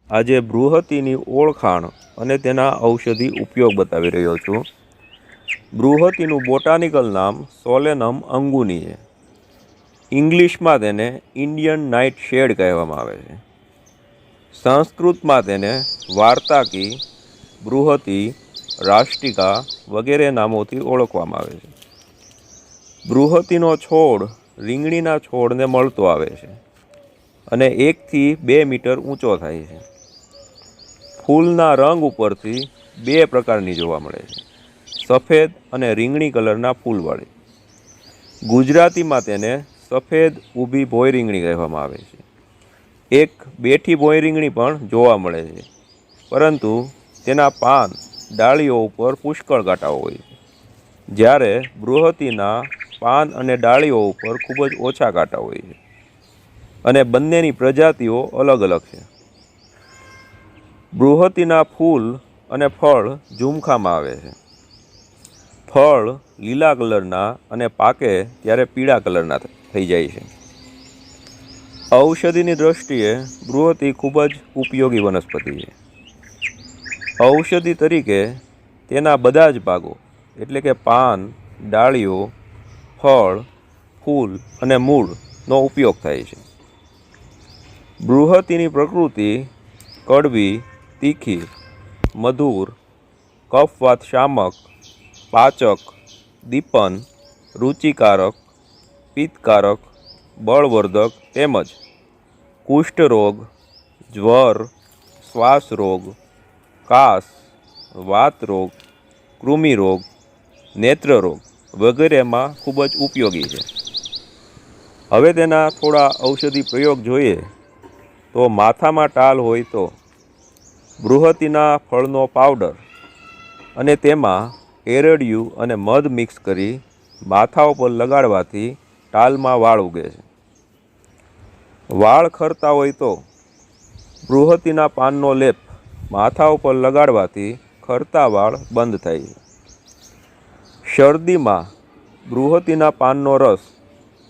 આજે બૃહતિની ઓળખાણ અને તેના ઔષધિ ઉપયોગ બતાવી રહ્યો છું। બૃહતિનું બોટાનિકલ નામ સોલેનમ અંગુની છે। ઇંગ્લિશમાં તેને ઇન્ડિયન નાઇટ શેડ કહેવામાં આવે છે। સંસ્કૃતમાં તેને વાર્તાકી, બૃહતિ, રાષ્ટિકા વગેરે નામોથી ઓળખવામાં આવે છે। બૃહતિનો છોડ રીંગણીના છોડને મળતો આવે છે અને 1 થી 2 મીટર ઊંચો થાય છે। ફૂલના રંગ ઉપરથી 2 પ્રકારની જોવા મળે છે, સફેદ અને રીંગણી કલરના ફૂલવાળી। ગુજરાતીમાં તેને સફેદ ઊભી ભોંય રીંગણી કહેવામાં આવે છે। એક બેઠી ભોંય રીંગણી પણ જોવા મળે છે, પરંતુ તેના પાન ડાળીઓ ઉપર પુષ્કળ કાંટાઓ હોય છે, જ્યારે બૃહતિના પાન અને ડાળીઓ ઉપર ખૂબ જ ઓછા કાંટા હોય છે અને બંનેની પ્રજાતિઓ અલગ અલગ છે। બૃહતિના ફૂલ અને ફળ ઝુમખામાં આવે છે। ફળ લીલા કલરના અને પાકે ત્યારે પીળા કલરના થઈ જાય છે। ઔષધિની દ્રષ્ટિએ બૃહતિ ખૂબ જ ઉપયોગી વનસ્પતિ છે। ઔષધિ તરીકે તેના બધા જ ભાગો એટલે કે પાન, ડાળીઓ, ફળ, ફૂલ અને મૂળનો ઉપયોગ થાય છે। બૃહતિની પ્રકૃતિ કડવી, તીખી, મધુર, કફવાત શામક, પાચક, દીપન, રુચિકારક, પિત્તકારક, બળવર્ધક તેમજ કુષ્ઠરોગ, જ્વર, શ્વાસ રોગ, કાસ, વાત રોગ, કૃમિ રોગ, નેત્ર રોગ વગેરેમાં ખૂબ જ ઉપયોગી છે। હવે તેના થોડા ઔષધિ પ્રયોગ જોઈએ તો માથામાં ટાલ હોય તો બૃહતિના ફળનો પાવડર અને તેમાં એરડિયું અને મધ મિક્સ કરી માથા ઉપર લગાડવાથી ટાલમાં વાળ ઉગે છે। વાળ ખરતા હોય તો બૃહતિના પાનનો લેપ માથા ઉપર લગાડવાથી ખરતા વાળ બંધ થાય છે। શરદીમાં બૃહતિના પાનનો રસ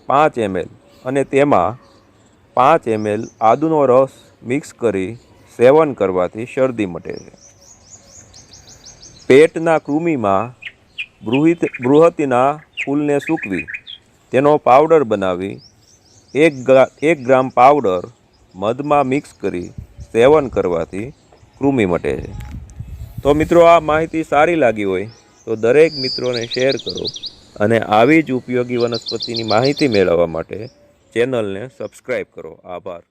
5 ml અને તેમાં 5 ml આદુનો રસ મિક્સ કરી સેવન કરવાથી શરદી મટે છે। પેટના કૃમિમાં બૃહતિના ફૂલને સૂકવી તેનો પાવડર બનાવી 1 ગ્રામ પાવડર મધમાં મિક્સ કરી સેવન કરવાથી કૃમિ મટે છે। તો મિત્રો, આ માહિતી સારી લાગી હોય તો દરેક મિત્રોને શેર કરો અને આવી જ ઉપયોગી વનસ્પતિની માહિતી મેળવવા માટે ચેનલને સબસ્ક્રાઈબ કરો। આભાર।